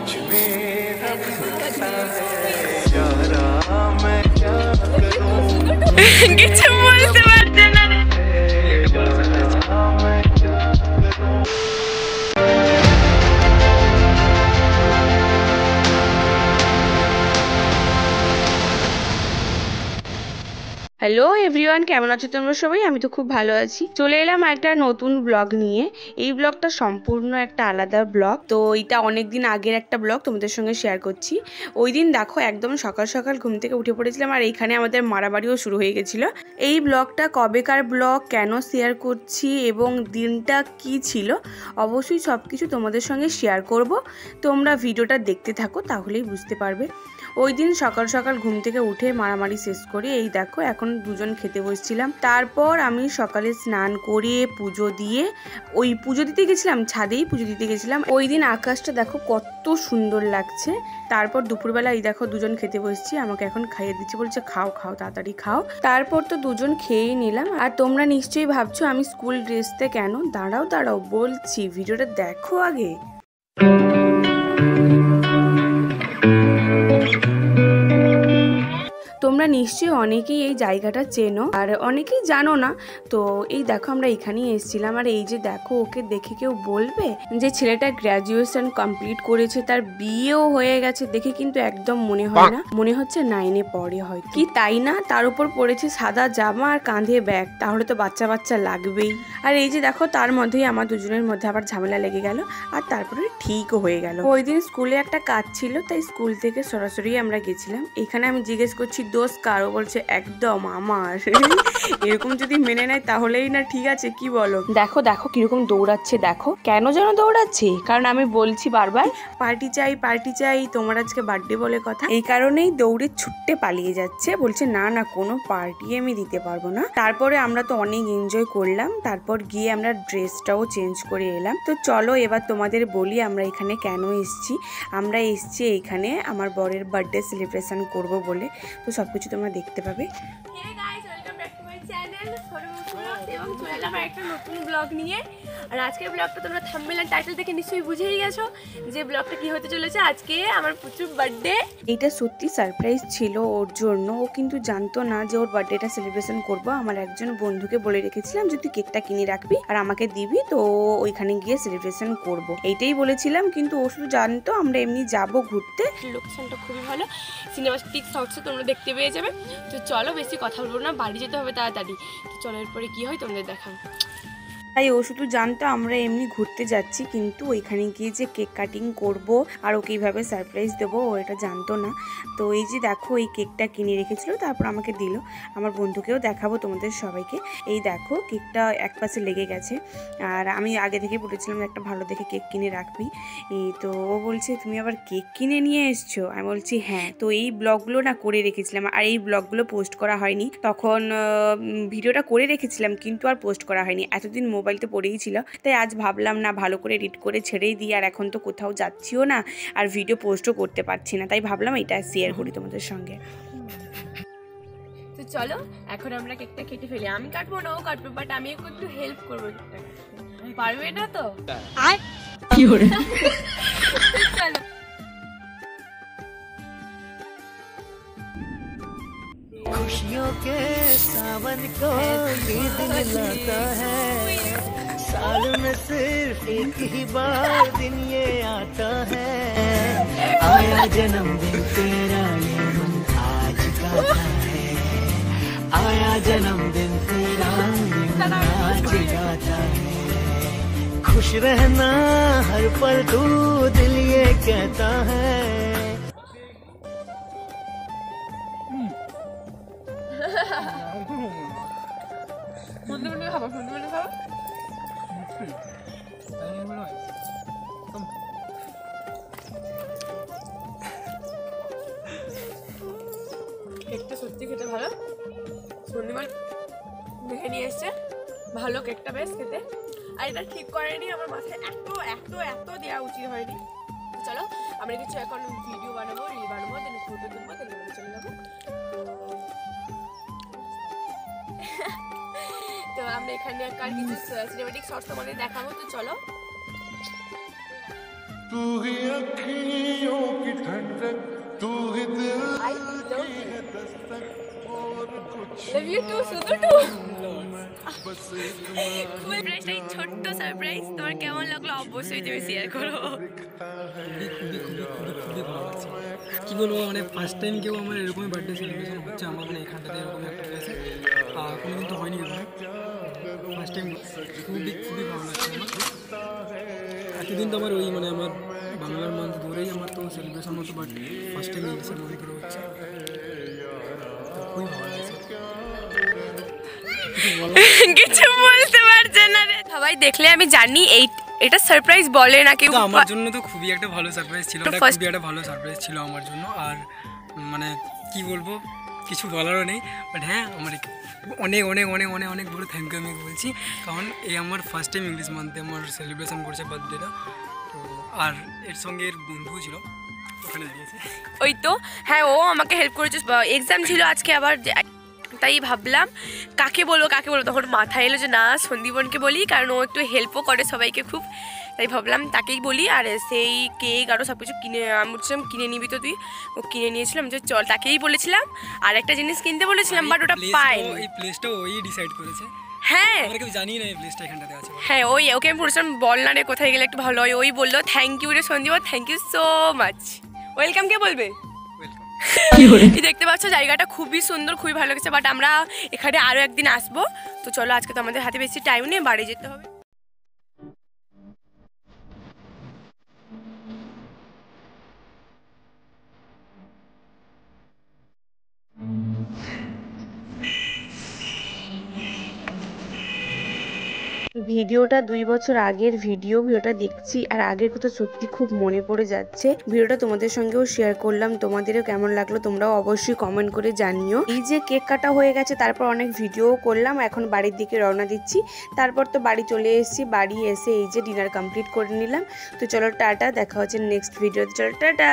कुछ भी रखता है यारा मैं क्या करूं কিছু বলতে পারছে না मैं क्या करूं। হ্যালো এভরিওয়ান, কেমন আছো তোমরা সবাই? আমি তো খুব ভালো আছি। চলে এলাম একটা নতুন ব্লগ নিয়ে। এই ব্লগটা সম্পূর্ণ একটা আলাদা ব্লগ। তো এটা অনেকদিন আগের একটা ব্লগ তোমাদের সঙ্গে শেয়ার করছি। ওই দিন দেখো একদম সকাল সকাল ঘুম থেকে উঠে পড়েছিলাম, আর এইখানে আমাদের মারামারিও শুরু হয়ে গেছিল। এই ব্লগটা কবেকার ব্লগ, কেন শেয়ার করছি এবং দিনটা কি ছিল, অবশ্যই সব কিছু তোমাদের সঙ্গে শেয়ার করব। তোমরা ভিডিওটা দেখতে থাকো, তাহলেই বুঝতে পারবে। ওই দিন সকাল সকাল ঘুম থেকে উঠে মারামারি শেষ করে এই দেখো এখন দুজন খেতে বসছিলাম। তারপর আমি সকালে স্নান করে পুজো দিয়ে ওই পুজো দিতে গেছিলাম, ছাদেই পুজো দিতে গেছিলাম। ওই দিন আকাশটা দেখো কত সুন্দর লাগছে। তারপর দুপুরবেলা এই দেখো দুজন খেতে বসছি, আমাকে এখন খাইয়ে দিচ্ছে, বলছে খাও খাও তাড়াতাড়ি খাও। তারপর তো দুজন খেয়েই নিলাম। আর তোমরা নিশ্চয়ই ভাবছো আমি স্কুল ড্রেসতে কেন, দাঁড়াও দাঁড়াও বলছি, ভিডিওটা দেখো আগে। তোমরা নিশ্চয়ই অনেকেই এই জায়গাটা চেনো আর অনেকেই জানো না। তো এই দেখো আমরা এখানেই এসেছিলাম। আর এই যে দেখো, ওকে দেখে কেউ বলবে যে ছেলেটা গ্র্যাজুয়েশন কমপ্লিট করেছে, তার বিয়েও হয়ে গেছে দেখে কিন্তু একদম মনে হয় না, মনে হচ্ছে 9-এ পড়ে হয় কি, তাই না? তার উপর পড়েছে সাদা জামা আর কাঁধে ব্যাগ, তাহলে তো বাচ্চা বাচ্চা লাগবেই। আর এই যে দেখো তার মধ্যেই আমার দুজনের মধ্যে আবার ঝামেলা লেগে গেল, আর তারপরে ঠিকও হয়ে গেল। ওই দিন স্কুলে একটা কাজ ছিল, তাই স্কুল থেকে সরাসরি আমরা গেছিলাম। এখানে আমি জিজ্ঞেস করছি দোষ কারো, বলছে একদম আমার। এরকম যদি মেনে নেয় তাহলেই না ঠিক আছে, কি বলো? দেখো দেখো কিরকম দৌড়াচ্ছে, দেখো কেন যেন দৌড়াচ্ছে, কারণ আমি বলছি বারবার পার্টি চাই পার্টি চাই, তোমার আজকে বার্থডে বলে কথা, এই কারণেই দৌড়ে ছুটতে পালিয়ে যাচ্ছে, বলছে না না কোনো পার্টি আমি দিতে পারবো না। তারপরে আমরা তো অনেক এনজয় করলাম, তারপর গিয়ে আমরা ড্রেসটাও চেঞ্জ করে এলাম। তো চলো এবার তোমাদের বলি আমরা এখানে কেন এসেছি। আমরা এসেছি এইখানে আমার বরের বার্থডে সেলিব্রেশন করব বলে। তো সবকিছু তোমরা দেখতে পাবে। এবং চলে এলাম একটা নতুন ব্লগ নিয়ে। আর আজকের ব্লগটা তোমরা থাম্বনেল আর টাইটেল দেখে নিশ্চয়ই বুঝেই গেছো যে ব্লগটা কি হতে চলেছে। আজকে আমার প্রচুর বার্থডে। এইটা সত্যি সারপ্রাইজ ছিল ওর জন্য, ও কিন্তু জানতো না যে ওর বার্থডেটা সেলিব্রেশন করব। আমার একজন বন্ধুকে বলে রেখেছিলাম যে তুই কেকটা কিনে রাখবি আর আমাকে দিবি, তো ওইখানে গিয়ে সেলিব্রেশন করব, এইটাই বলেছিলাম। কিন্তু ও শুধু জানতো আমরা এমনি যাব ঘুরতে। লোকেশনটা খুবই ভালো, সিনেমাটিক শর্টসে তোমরা দেখতে পেয়ে যাবে। তো চলো বেশি কথা বলবো না, বাড়ি যেতে হবে তাড়াতাড়ি। তো চলো এরপরে কি হয় তোমাদের দেখাবো। তাই ও শুধু জানতো আমরা এমনি ঘুরতে যাচ্ছি, কিন্তু ওইখানে গিয়ে যে কেক কাটিং করব আর ওকে এইভাবে সারপ্রাইজ দেবো ও এটা জানতো না। তো এই যে দেখো এই কেকটা কিনে রেখেছিল, তারপর আমাকে দিল। আমার বন্ধুকেও দেখাবো তোমাদের সবাইকে। এই দেখো কেকটা এক পাশে লেগে গেছে, আর আমি আগে থেকে বলেছিলাম একটা ভালো দেখে কেক কিনে রাখবি। তো ও বলছে তুমি আবার কেক কিনে নিয়ে এসছো? আমি বলছি হ্যাঁ। তো এই ব্লগগুলো না করে রেখেছিলাম, আর এই ব্লগগুলো পোস্ট করা হয়নি। তখন ভিডিওটা করে রেখেছিলাম কিন্তু আর পোস্ট করা হয়নি, এতদিন মোবাইলতে পড়েই ছিল। তাই আজ ভাবলাম না ভালো করে এডিট করে ছেড়েই দিই, আর এখন তো কোথাও যাচ্ছিও না আর ভিডিও পোস্টও করতে পারছি না, তাই ভাবলাম এটা শেয়ার করি তোমাদের সঙ্গে। তো চলো এখন আমরা কেকটা কেটে ফেলি। আমি কাটবো না, ও কাটবে, বাট আমি একটু হেল্প করবো। কেকটা কাটতে পারবে না তো? কি করে? চলো खुशियों के सावन को ये दिन लाता है, साल में सिर्फ एक ही बार दिन ये आता है। आया जन्मदिन तेरा ये मन आज गाता है, आया जन्मदिन तेरा ये मन आज गाता है। खुश रहना हर पल तू दिल ये कहता है। কেকটা সত্যি খেতে ভালো, পূর্ণিমা দেখে নিয়ে এসছে ভালো কেকটা, বেশ খেতে। আর এটা ঠিক করেনি, আমার মাথায় এত এত এত দেওয়া উচিত হয়নি। চলো আমরা কিছু এখন ভিডিও বানাবো, রিল বানাবো, দেন ফটো তুলবো, দেন চলে যাবো। তো আমরা এখানে আর কিছু সিনেমেটিক শর্টস তোমাদের দেখাবো। তো চলো। तू ही अखियों ছোট্ট সারপ্রাইজ তোমার কেমন লাগলো অবশ্যই তুমি শেয়ার করো। খুবই ভালো লাগছে, কী বলবো, মানে ফার্স্ট টাইম কেউ আমার এরকমই বার্থডে সেলিব্রেশন হচ্ছে আমার মানে এখানটাতে এরকম একটা প্লেসে, কোনো দিন তো হয়নি এরকম, ফার্স্ট টাইম। খুবই ভালো লাগছে আমার। এতদিন তো আমার ওই মানে আমার বাংলার মান্থ ধরেই আমার তো সেলিব্রেশন হতো, বাট ফার্স্ট টাইম ইংলিশের মধ্যে করে হচ্ছে, খুবই ভালো লাগছে। কিছু বলতে পারছে না রে সবাই, দেখলে আমি জানি এটা সারপ্রাইজ বলে না কেউ। আমার জন্য তো খুবই একটা ভালো সারপ্রাইজ ছিল, খুবই একটা ভালো সারপ্রাইজ ছিল আমার জন্য। আর মানে কি বলবো, কিছু বলারও নেই, বাট হ্যাঁ আমার অনেক অনেক অনেক অনেক অনেক বড় থ্যাংক ইউ আমি বলছি, কারণ এই আমার ফার্স্ট টাইম ইংলিশ মান্থে আমার সেলিব্রেশন করছে বার্থডেটা। তো আর এর সঙ্গে এর বন্ধুও ছিল ওখানে দাঁড়িয়েছে। ওই তো হ্যাঁ, ও আমাকে হেল্প করেছে, এক্সাম ছিল আজকে আবার, তাই ভাবলাম কাকে বলবো, তখন মাথায় এলো যে না সন্দীপনকে বলি, কারণ ও একটু হেল্পও করে সবাইকে খুব, তাই ভাবলাম তাকেই বলি। আর সেই কেক আরও সব কিছু কিনে আমি বলছিলাম কিনে নিবি তো তুই, ও কিনে নিয়েছিলাম যে চল, তাকেই বলেছিলাম। আর একটা জিনিস কিনতে বলেছিলাম বাট ওটা পাইনি। এই প্লেসটা ওই ডিসাইড করেছে, হ্যাঁ আমরা কেউ জানি না এই প্লেসটা এখানটাতে আছে। হ্যাঁ ওকে আমি বলেছিলাম বল না রে কোথায় গেলে একটু ভালো হয়, ওই বললো থ্যাংক ইউ রে Sandeep, thank you so much. Welcome কে বলবে? দেখতে পাচ্ছ জায়গাটা খুবই সুন্দর, খুবই ভালো লাগছে, বাট আমরা এখানে আরও একদিন আসবো। তো চলো, আজকে তো আমাদের হাতে বেশি টাইম নেই, বাড়ি যেতে হবে। ভিডিওটা 2 বছর আগের ভিডিওটা দেখছি, আর আগের কথা সত্যি খুব মনে পড়ে যাচ্ছে। ভিডিওটা তোমাদের সঙ্গেও শেয়ার করলাম, তোমাদেরও কেমন লাগলো তোমরাও অবশ্যই কমেন্ট করে জানিও। এই যে কেক কাটা হয়ে গেছে, তারপর অনেক ভিডিও করলাম, এখন বাড়ির দিকে রওনা দিচ্ছি। তারপর তো বাড়ি চলে এসেছি, বাড়ি এসে এই যে ডিনার কমপ্লিট করে নিলাম। তো চলো টাটা, দেখা হচ্ছে নেক্সট ভিডিওতে, চলো টাটা।